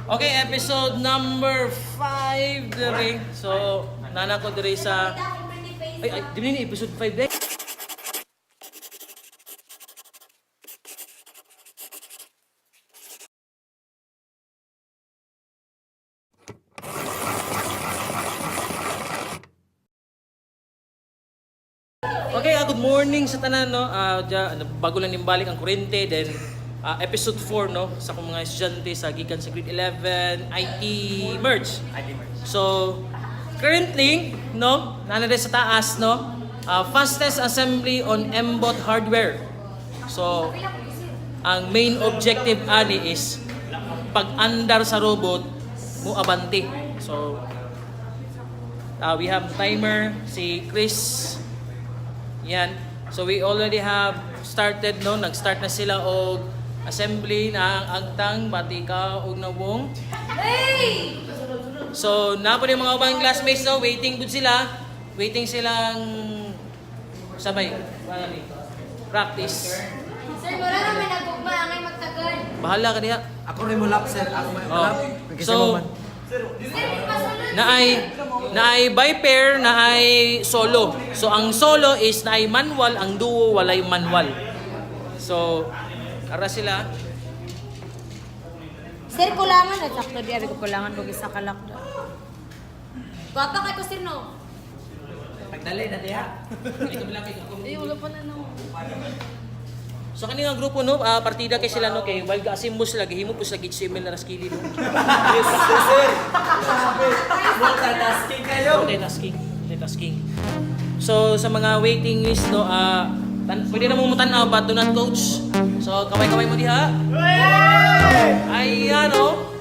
Okay, episode number 5 dere. So, nana ko dere sa ay, di ni episode 5 dere. Okay, good morning sa tanan no. Bago lang nimbalik ang kuryente then episode 4 no sa akong mga estudyante sa gikan sa grade 11 IT merge. So currently no nanay sa taas no fastest assembly on Mbot hardware. So ang main objective ani is pag-andar sa robot mo abante. So we have timer si Chris. Yan. So we already have started no, nag-start na sila og assembly na ang agtang batika og nawong. Hey! So na po yung mga ubang classmates no, waiting gud sila. Waiting silang sabay practice. Sir, wala naman nagugma angay magtagal. Bahala ka diha. Ako rin mo lap, sir. Ako mo lap. So naay by pair, naay solo. So ang solo is naay manual, ang duo walay manual. So ara sila. Sir, kulangan na sakto di abi ko kulangan og isa ka lockdown. Guwapa kay ko sir no. Pagdali na diha. Ay wala pa na no. So kanina grupo no, partida kay sila no kay while gaasimbos sila gihimo po sa HTML na raskili no. Yes, sir. Multitasking kayo. Multitasking. So sa mga waiting list no, pwede na mo mutanaw ba do not coach. So kamay-kamay mo diha. Ayan no.